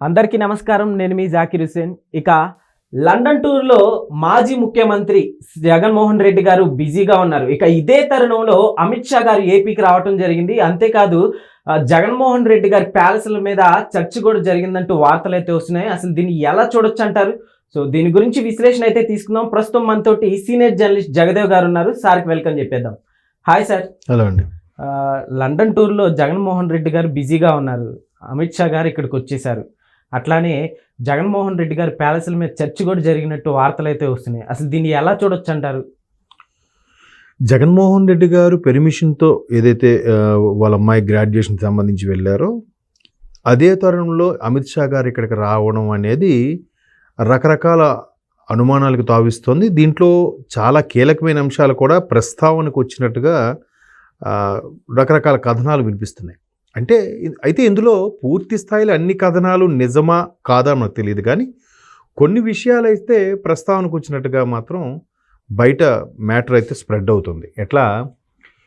అందరికీ నమస్కారం. నేను మీ జాకిర్ హుసేన్. ఇక లండన్ టూర్లో మాజీ ముఖ్యమంత్రి జగన్మోహన్ రెడ్డి గారు బిజీగా ఉన్నారు. ఇక ఇదే తరుణంలో అమిత్ షా గారు ఏపీకి రావటం జరిగింది. అంతేకాదు జగన్మోహన్ రెడ్డి గారి ప్యాలెస్ల మీద చర్చ కూడా జరిగిందంటూ వార్తలు అయితే వస్తున్నాయి. అసలు దీన్ని ఎలా చూడొచ్చు అంటారు? సో దీని గురించి విశ్లేషణ అయితే తీసుకుందాం. ప్రస్తుతం మనతోటి సీనియర్ జర్నలిస్ట్ జగదేవ్ గారు ఉన్నారు. సార్కి వెల్కమ్ చెప్పేద్దాం. Hi sir. హలో అండి. లండన్ టూర్లో జగన్మోహన్ రెడ్డి గారు బిజీగా ఉన్నారు. అమిత్ షా గారు ఇక్కడికి వచ్చేసారు. అట్లానే జగన్మోహన్ రెడ్డి గారి ప్యాలెస్ల మీద చర్చ కూడా జరిగినట్టు వార్తలు అయితే వస్తున్నాయి. అసలు దీన్ని ఎలా చూడొచ్చు అంటారు? జగన్మోహన్ రెడ్డి గారు పెర్మిషన్తో ఏదైతే వాళ్ళ అమ్మాయి గ్రాడ్యుయేషన్ సంబంధించి వెళ్ళారో అదే తరుణంలో అమిత్ షా గారు ఇక్కడికి రావడం అనేది రకరకాల అనుమానాలకు తావిస్తోంది. దీంట్లో చాలా కీలకమైన అంశాలు కూడా ప్రస్తావనకు వచ్చినట్టుగా రకరకాల కథనాలు వినిపిస్తున్నాయి. అయితే ఇందులో పూర్తి స్థాయిలో అన్ని కథనాలు నిజమా కాదా నాకు తెలియదు, కానీ కొన్ని విషయాలు అయితే ప్రస్తావనకు వచ్చినట్టుగా మాత్రం బయట మ్యాటర్ అయితే స్ప్రెడ్ అవుతుంది. ఎట్లా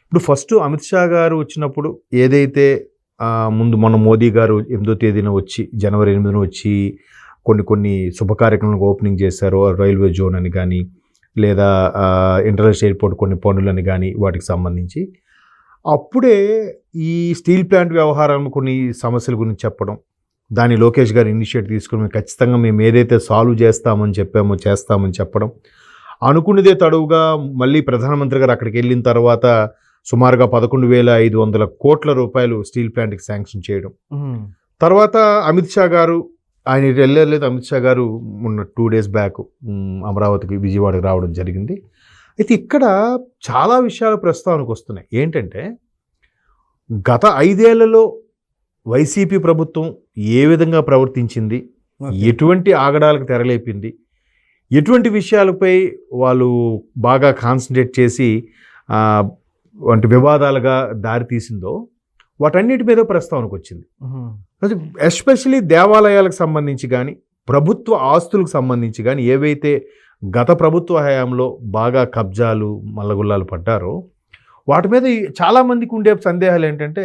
ఇప్పుడు ఫస్ట్ అమిత్ షా గారు వచ్చినప్పుడు ఏదైతే మొన్న మోదీ గారు 8వ తేదీన వచ్చి జనవరి 8న వచ్చి కొన్ని శుభ కార్యక్రమాలకు ఓపెనింగ్ చేశారో, రైల్వే జోన్ అని కానీ లేదా ఇంటర్నేషనల్ ఎయిర్పోర్ట్ కొన్ని పనులని కానీ వాటికి సంబంధించి అప్పుడే ఈ స్టీల్ ప్లాంట్ వ్యవహారం కొన్ని సమస్యల గురించి చెప్పడం, దాన్ని లోకేష్ గారు ఇనిషియేటివ్ తీసుకుని ఖచ్చితంగా మేము ఏదైతే సాల్వ్ చేస్తామని చెప్పడం, అనుకున్నదే తడువుగా మళ్ళీ ప్రధానమంత్రి గారు అక్కడికి వెళ్ళిన తర్వాత సుమారుగా 11,500 కోట్ల రూపాయలు స్టీల్ ప్లాంట్కి శాంక్షన్ చేయడం. తర్వాత అమిత్ షా గారు ఆయన వెళ్ళలేదు. అమిత్ షా గారు మొన్న 2 days బ్యాక్ అమరావతికి విజయవాడకి రావడం జరిగింది. అయితే ఇక్కడ చాలా విషయాలు ప్రస్తావనకు వస్తున్నాయి. ఏంటంటే గత 5 ఏళ్లలో వైసీపీ ప్రభుత్వం ఏ విధంగా ప్రవర్తించింది, ఎటువంటి ఆగడాలకు తెరలేపింది, ఎటువంటి విషయాలపై వాళ్ళు బాగా కాన్సన్ట్రేట్ చేసి వంటి వివాదాలుగా దారితీసిందో వాటన్నిటి మీద ప్రస్తావనకు వచ్చింది. ఎస్పెషలీ దేవాలయాలకు సంబంధించి కానీ ప్రభుత్వ ఆస్తులకు సంబంధించి కానీ ఏవైతే గత ప్రభుత్వ హయాంలో బాగా కబ్జాలు మల్లగుల్లాలు పడ్డారో వాటి మీద చాలామందికి ఉండే సందేహాలు ఏంటంటే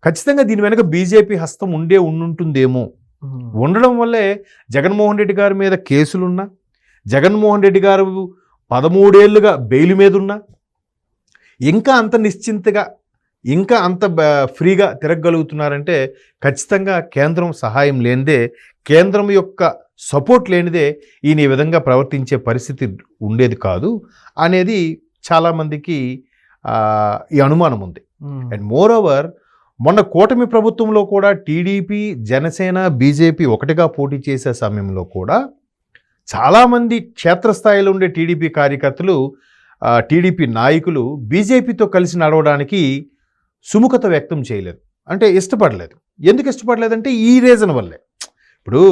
ఖచ్చితంగా దీని వెనక బీజేపీ హస్తం ఉంటుందేమో. ఉండడం వల్లే జగన్మోహన్ రెడ్డి గారి మీద కేసులున్నా, జగన్మోహన్ రెడ్డి గారు 13 ఏళ్లుగా బెయిల్ మీద ఉన్నా, ఇంకా అంత నిశ్చింతగా ఇంకా అంత ఫ్రీగా తిరగగలుగుతున్నారంటే ఖచ్చితంగా కేంద్రం సహాయం లేనిదే, కేంద్రం యొక్క సపోర్ట్ లేనిదే ఈయన ఈ విధంగా ప్రవర్తించే పరిస్థితి ఉండేది కాదు అనేది చాలామందికి ఈ అనుమానం ఉంది. అండ్ మోర్ ఓవర్ మొన్న కూటమి ప్రభుత్వంలో కూడా టీడీపీ, జనసేన, బీజేపీ ఒకటిగా పోటీ చేసే సమయంలో కూడా చాలామంది క్షేత్రస్థాయిలో ఉండే టీడీపీ కార్యకర్తలు, టీడీపీ నాయకులు బీజేపీతో కలిసి నడవడానికి సుముఖత వ్యక్తం చేయలేదు, అంటే ఇష్టపడలేదు. ఎందుకు ఇష్టపడలేదంటే ఈ రీజన్ వల్లే. ఇప్పుడు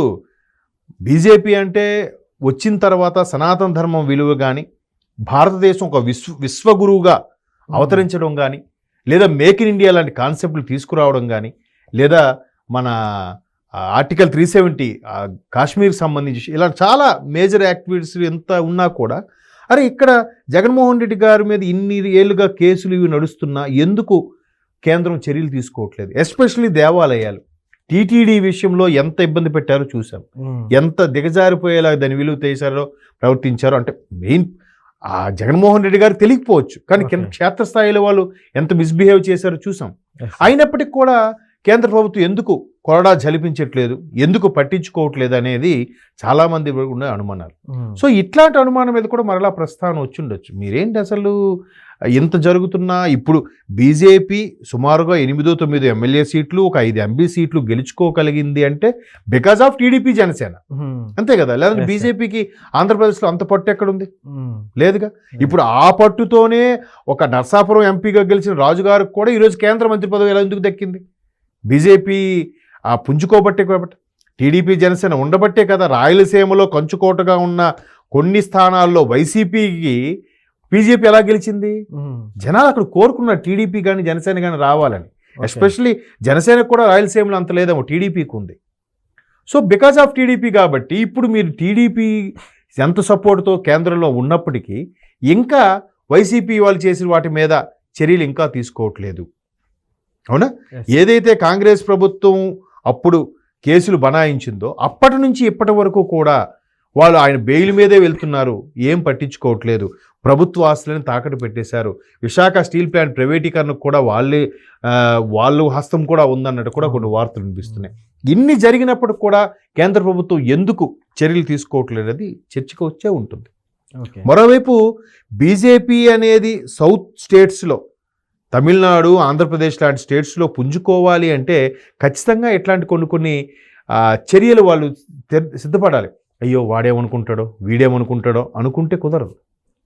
బీజేపీ అంటే వచ్చిన తర్వాత సనాతన ధర్మం విలువ కానీ, భారతదేశం ఒక విశ్వగురువుగా అవతరించడం కానీ, లేదా మేక్ ఇన్ ఇండియా లాంటి కాన్సెప్ట్లు తీసుకురావడం కానీ, లేదా మన ఆర్టికల్ 370 కాశ్మీర్కి సంబంధించి ఇలా చాలా మేజర్ యాక్టివిటీస్ ఎంత ఉన్నా కూడా అరే ఇక్కడ జగన్మోహన్ రెడ్డి గారి మీద ఇన్ని ఏళ్ళుగా కేసులు ఇవి నడుస్తున్నా ఎందుకు కేంద్రం చర్యలు తీసుకోవట్లేదు? ఎస్పెషల్లీ దేవాలయాలు టీటీడీ విషయంలో ఎంత ఇబ్బంది పెట్టారో చూసాం, ఎంత దిగజారిపోయేలా దాని విలువ తీశారో ప్రవర్తించారో. అంటే మెయిన్ జగన్మోహన్ రెడ్డి గారు తెలియకపోవచ్చు, కానీ క్షేత్రస్థాయిలో వాళ్ళు ఎంత మిస్బిహేవ్ చేశారో చూసాం. అయినప్పటికీ కూడా కేంద్ర ప్రభుత్వం ఎందుకు కొరడా జలిపించట్లేదు, ఎందుకు పట్టించుకోవట్లేదు అనేది చాలామంది ఉండే అనుమానాలు. సో ఇట్లాంటి అనుమానం మీద కూడా మరలా ప్రస్తావన వచ్చి ఉండొచ్చు. మీరేంటి అసలు ఇంత జరుగుతున్నా ఇప్పుడు బీజేపీ సుమారుగా 8-9 ఎమ్మెల్యే సీట్లు, ఒక 5 ఎంపీ సీట్లు గెలుచుకోగలిగింది అంటే బికాజ్ ఆఫ్ టీడీపీ, జనసేన, అంతే కదా. లేదంటే బీజేపీకి ఆంధ్రప్రదేశ్లో అంత పట్టు ఎక్కడుంది? లేదుగా. ఇప్పుడు ఆ పట్టుతోనే ఒక నర్సాపురం ఎంపీగా గెలిచిన రాజుగారికి కూడా ఈరోజు కేంద్ర మంత్రి పదవి ఎలా ఎందుకు దక్కింది? బీజేపీ పుంజుకోబట్టే కాబట్టి, టీడీపీ, జనసేన ఉండబట్టే కదా. రాయలసీమలో కంచుకోటగా ఉన్న కొన్ని స్థానాల్లో వైసీపీకి బీజేపీ ఎలా గెలిచింది? జనాలు అక్కడ కోరుకున్నారు టీడీపీ కానీ జనసేన కానీ రావాలని. ఎస్పెషల్లీ జనసేనకు కూడా రాయలసీమలో అంత లేదేమో, టీడీపీకి ఉంది. సో బికాజ్ ఆఫ్ టీడీపీ కాబట్టి ఇప్పుడు మీరు టీడీపీ ఎంత సపోర్ట్తో కేంద్రంలో ఉన్నప్పటికీ ఇంకా వైసీపీ వాళ్ళు చేసిన వాటి మీద చర్యలు ఇంకా తీసుకోవట్లేదు. అవునా? ఏదైతే కాంగ్రెస్ ప్రభుత్వం అప్పుడు కేసులు బనాయించిందో అప్పటి నుంచి ఇప్పటి వరకు కూడా వాళ్ళు ఆయన బెయిల్ మీదే వెళ్తున్నారు, ఏం పట్టించుకోవట్లేదు. ప్రభుత్వ ఆస్తులను తాకట్టు పెట్టేశారు. విశాఖ స్టీల్ ప్లాంట్ ప్రైవేటీకరణకు కూడా వాళ్ళు హస్తం కూడా ఉందన్నట్టు కూడా కొన్ని వార్తలు వినిపిస్తున్నాయి. ఇన్ని జరిగినప్పుడు కూడా కేంద్ర ప్రభుత్వం ఎందుకు చర్యలు తీసుకోవట్లేదు అది చర్చకు వచ్చే ఉంటుంది. మరోవైపు బీజేపీ అనేది సౌత్ స్టేట్స్లో, తమిళనాడు, ఆంధ్రప్రదేశ్ లాంటి స్టేట్స్లో పుంజుకోవాలి అంటే ఖచ్చితంగా ఇట్లాంటి కొన్ని చర్యలు వాళ్ళు సిద్ధపడాలి. అయ్యో వాడేమనుకుంటాడో వీడేమనుకుంటాడో అనుకుంటే కుదరదు.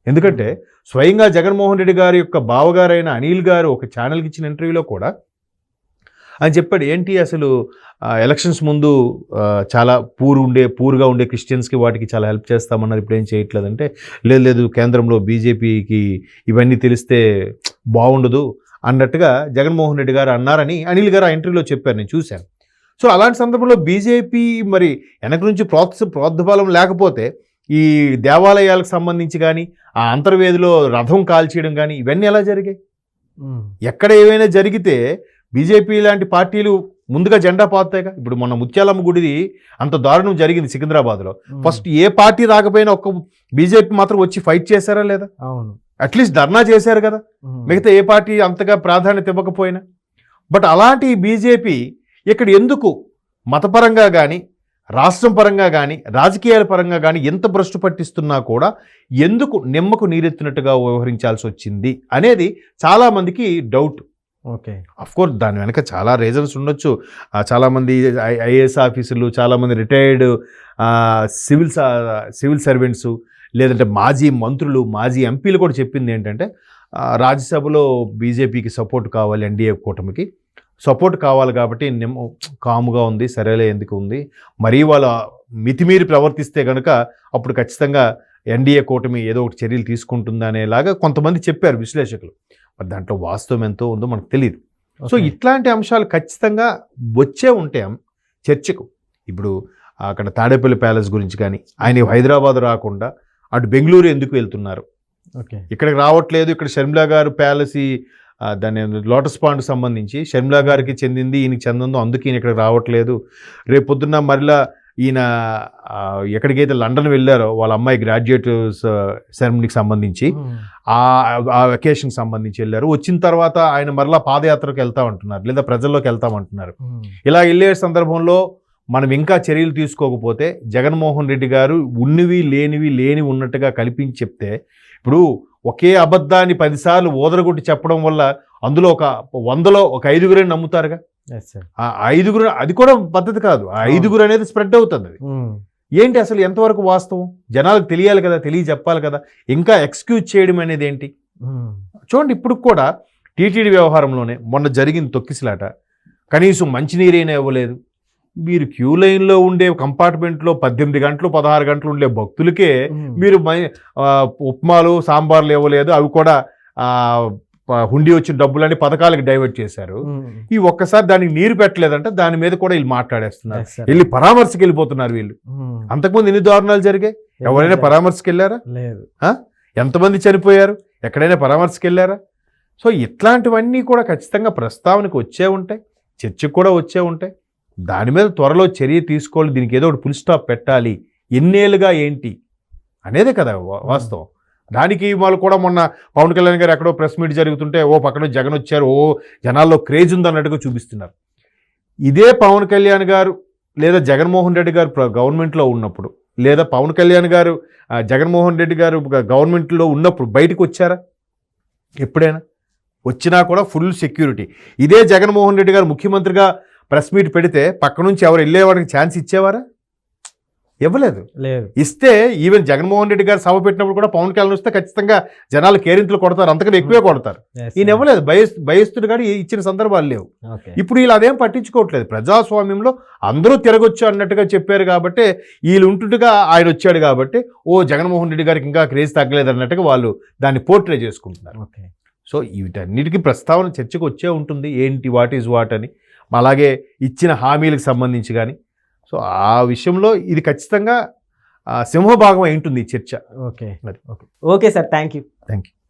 ఎందుకంటే స్వయంగా జగన్మోహన్ రెడ్డి గారి యొక్క బావగారైన అనిల్ గారు ఒక ఛానల్కి ఇచ్చిన ఇంటర్వ్యూలో కూడా ఆయన చెప్పాడు, ఏంటి అసలు ఎలక్షన్స్ ముందు చాలా పూర్గా ఉండే క్రిస్టియన్స్కి వాటికి చాలా హెల్ప్ చేస్తామన్నారు, ఇప్పుడు ఏం చేయట్లేదంటే, లేదు కేంద్రంలో బీజేపీకి ఇవన్నీ తెలిస్తే బాగుండదు అన్నట్టుగా జగన్మోహన్ రెడ్డి గారు అన్నారని అనిల్ గారు ఆ ఇంటర్వ్యూలో చెప్పారు, నేను చూశాను. సో అలాంటి సందర్భంలో బీజేపీ మరి వెనక నుంచి ప్రోద్బలం లేకపోతే ఈ దేవాలయాలకు సంబంధించి కానీ ఆ అంతర్వేదిలో రథం కాల్చేయడం కానీ ఇవన్నీ ఎలా జరిగాయి? ఎక్కడ ఏమైనా జరిగితే బీజేపీ లాంటి పార్టీలు ముందుగా జెండా పాతాయిగా. ఇప్పుడు మొన్న ముత్యాలమ్మ గుడిది అంత దారుణం జరిగింది సికింద్రాబాద్లో. ఫస్ట్ ఏ పార్టీ రాకపోయినా ఒక్క బీజేపీ మాత్రం వచ్చి ఫైట్ చేశారా లేదా? అవును, అట్లీస్ట్ ధర్నా చేశారు కదా, మిగతా ఏ పార్టీ అంతగా ప్రాధాన్యత ఇవ్వకపోయినా. బట్ అలాంటి బీజేపీ ఇక్కడ ఎందుకు మతపరంగా కానీ రాష్ట్రం పరంగా కానీ రాజకీయాల పరంగా కానీ ఎంత భ్రష్టు పట్టిస్తున్నా కూడా ఎందుకు నిమ్మకు నీరెత్తినట్టుగా వ్యవహరించాల్సి వచ్చింది అనేది చాలామందికి డౌట్. ఓకే, అఫ్కోర్స్ దాని వెనక చాలా రీజన్స్ ఉండొచ్చు. చాలామంది ఐఏఎస్ ఆఫీసర్లు, చాలామంది రిటైర్డ్ సివిల్ సర్వెంట్స్, లేదంటే మాజీ మంత్రులు, మాజీ ఎంపీలు కూడా చెప్పింది ఏంటంటే రాజ్యసభలో బీజేపీకి సపోర్ట్ కావాలి, ఎన్డీఏ కూటమికి సపోర్ట్ కావాలి కాబట్టి కాముగా ఉంది, సరేలే ఎందుకు ఉంది, మరీ వాళ్ళ మితిమీరి ప్రవర్తిస్తే కనుక అప్పుడు ఖచ్చితంగా ఎన్డీఏ కూటమి ఏదో ఒకటి చర్యలు తీసుకుంటుంది అనేలాగా కొంతమంది చెప్పారు విశ్లేషకులు. మరి దాంట్లో వాస్తవం ఎంతో ఉందో మనకు తెలియదు. సో ఇట్లాంటి అంశాలు ఖచ్చితంగా వచ్చే ఉంటాయి చర్చకు. ఇప్పుడు అక్కడ తాడేపల్లి ప్యాలెస్ గురించి కానీ, ఆయన హైదరాబాద్ రాకుండా అటు బెంగళూరు ఎందుకు వెళ్తున్నారు, ఇక్కడికి రావట్లేదు, ఇక్కడ షర్మిలా గారు ప్యాలెస్ దాని లోటస్ పాండ్ సంబంధించి షర్మిలా గారికి చెందింది, ఈయనకి చెందిందో అందుకే ఈయన ఇక్కడ రావట్లేదు. రేపు పొద్దున్న మరలా ఈయన ఎక్కడికైతే లండన్ వెళ్ళారో వాళ్ళ అమ్మాయి గ్రాడ్యుయేట్ సెరమనీకి సంబంధించి ఆ వెకేషన్కి సంబంధించి వెళ్ళారు. వచ్చిన తర్వాత ఆయన మరలా పాదయాత్రకు వెళ్తామంటున్నారు, లేదా ప్రజల్లోకి వెళ్తామంటున్నారు. ఇలా వెళ్ళే సందర్భంలో మనం ఇంకా చర్యలు తీసుకోకపోతే జగన్మోహన్ రెడ్డి గారు ఉన్నవి లేని ఉన్నట్టుగా కల్పించి చెప్తే, ఇప్పుడు ఒకే అబద్ధాన్ని 10 సార్లు ఓదరగొట్టి చెప్పడం వల్ల అందులో 100లో ఒక 5గురే నమ్ముతారుగా. ఆ 5గురు అది కూడా పద్ధతి కాదు. ఆ 5గురు అనేది స్ప్రెడ్ అవుతుంది. అది ఏంటి అసలు ఎంతవరకు వాస్తవం జనాలకు తెలియాలి కదా, చెప్పాలి కదా. ఇంకా ఎక్స్క్యూజ్ చేయడం అనేది ఏంటి? చూడండి, ఇప్పుడు కూడా టీటీడీ వ్యవహారంలోనే మొన్న జరిగింది తొక్కిసలాట, కనీసం మంచినీరైనా ఇవ్వలేదు. మీరు క్యూ లైన్లో ఉండే కంపార్ట్మెంట్లో 18 గంటలు 16 గంటలు ఉండే భక్తులకే మీరు ఉప్మాలు సాంబార్లు ఇవ్వలేదు, అవి కూడా హుండీ వచ్చిన డబ్బులని పథకాలకు డైవర్ట్ చేశారు. ఈ ఒక్కసారి దానికి నీరు పెట్టలేదంటే దాని మీద కూడా వీళ్ళు మాట్లాడేస్తున్నారు, వెళ్ళి పరామర్శకి వెళ్ళిపోతున్నారు వీళ్ళు. అంతకుముందు ఎన్ని దారుణాలు జరిగాయి? ఎవరైనా పరామర్శకి వెళ్ళారా? లేదు. ఎంతమంది చనిపోయారు? ఎక్కడైనా పరామర్శకి వెళ్ళారా? సో ఇట్లాంటివన్నీ కూడా ఖచ్చితంగా ప్రస్తావనకు వచ్చే ఉంటాయి, చర్చకు కూడా వచ్చే ఉంటాయి. దాని మీద త్వరలో చర్య తీసుకోవాలి, దీనికి ఏదో ఒకటి ఫుల్ స్టాప్ పెట్టాలి. ఎన్నేళ్ళుగా ఏంటి అనేదే కదా వాస్తవం. దానికి వాళ్ళు కూడా మొన్న పవన్ కళ్యాణ్ గారు ఎక్కడో ప్రెస్ మీట్ జరుగుతుంటే పక్కన జగన్ వచ్చారు, జనాల్లో క్రేజ్ ఉందన్నట్టుగా చూపిస్తున్నారు. ఇదే పవన్ కళ్యాణ్ గారు లేదా జగన్మోహన్ రెడ్డి గారు గవర్నమెంట్లో ఉన్నప్పుడు, లేదా పవన్ కళ్యాణ్ గారు జగన్మోహన్ రెడ్డి గారు గవర్నమెంట్లో ఉన్నప్పుడు బయటకు వచ్చారా? ఎప్పుడైనా వచ్చినా కూడా ఫుల్ సెక్యూరిటీ. ఇదే జగన్మోహన్ రెడ్డి గారు ముఖ్యమంత్రిగా ప్రెస్ మీట్ పెడితే పక్క నుంచి ఎవరు వెళ్ళేవాడికి ఛాన్స్ ఇచ్చేవారా? ఇవ్వలేదు. ఇస్తే ఈవెన్ జగన్మోహన్ రెడ్డి గారు సభ పెట్టినప్పుడు కూడా పవన్ కళ్యాణ్ వస్తే ఖచ్చితంగా జనాలు కేరింతలు కొడతారు, అంతకన్నా ఎక్కువే కొడతారు. ఈయన ఇవ్వలేదు, భయస్తుడు కానీ ఇచ్చిన సందర్భాలు లేవు. ఇప్పుడు వీళ్ళు అదేం పట్టించుకోవట్లేదు. ప్రజాస్వామ్యంలో అందరూ తిరగొచ్చు అన్నట్టుగా చెప్పారు కాబట్టి, వీళ్ళు ఉంటుండగా ఆయన వచ్చాడు కాబట్టి జగన్మోహన్ రెడ్డి గారికి ఇంకా క్రేజ్ తగ్గలేదు అన్నట్టుగా వాళ్ళు దాన్ని పోర్ట్రే చేసుకుంటున్నారు. సో వీటన్నిటికీ ప్రస్తావన చర్చకు వచ్చే ఉంటుంది, ఏంటి వాట్ ఈజ్ వాట్ అని. అలాగే ఇచ్చిన హామీలకు సంబంధించి కానీ. సో ఆ విషయంలో ఇది ఖచ్చితంగా సింహభాగం అయి ఉంటుంది ఈ చర్చ. Okay sir, thank you.